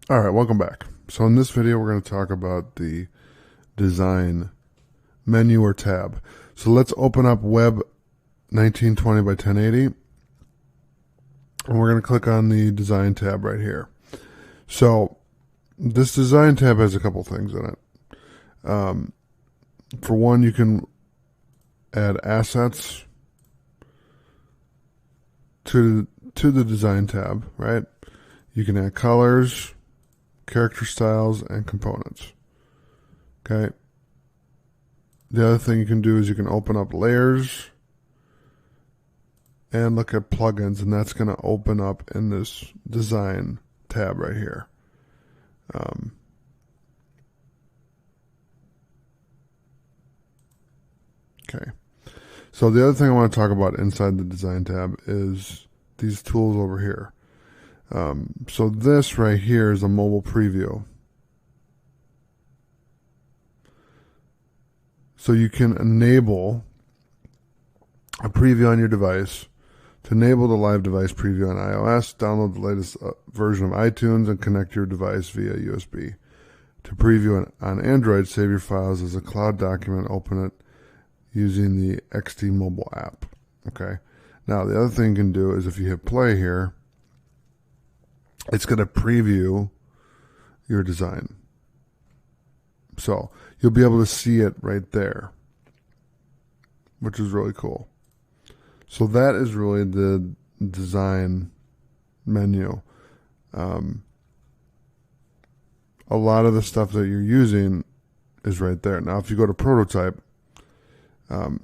All right, welcome back. So in this video, we're going to talk about the design menu or tab. So let's open up Web 1920 by 1080, and we're going to click on the design tab right here. So this design tab has a couple things in it. For one, you can add assets to the design tab, right? You can add colors, character styles, and components. Okay. The other thing you can do is you can open up layers and look at plugins, and that's going to open up in this design tab right here. Okay. So the other thing I want to talk about inside the design tab is these tools over here. So this right here is a mobile preview. So you can enable a preview on your device. To enable the live device preview on iOS, download the latest version of iTunes and connect your device via USB. To preview on Android, save your files as a cloud document, open it using the XD mobile app. Okay. Now the other thing you can do is if you hit play here, it's going to preview your design. So you'll be able to see it right there, which is really cool. So that is really the design menu. A lot of the stuff that you're using is right there. Now, if you go to prototype,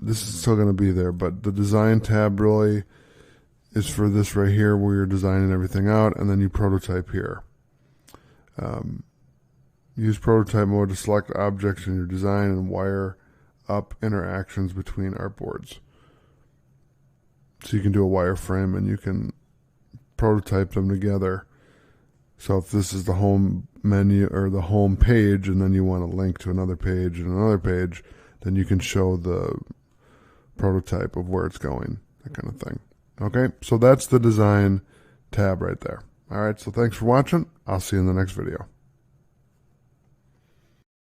this is still going to be there, but the design tab really is for this right here where you're designing everything out, and then you prototype here. Use prototype mode to select objects in your design and wire up interactions between artboards. So you can do a wireframe and you can prototype them together. So if this is the home menu or the home page, and then you want to link to another page and another page, then you can show the prototype of where it's going, that kind of thing. Okay, so that's the design tab right there. All right, so thanks for watching. I'll see you in the next video.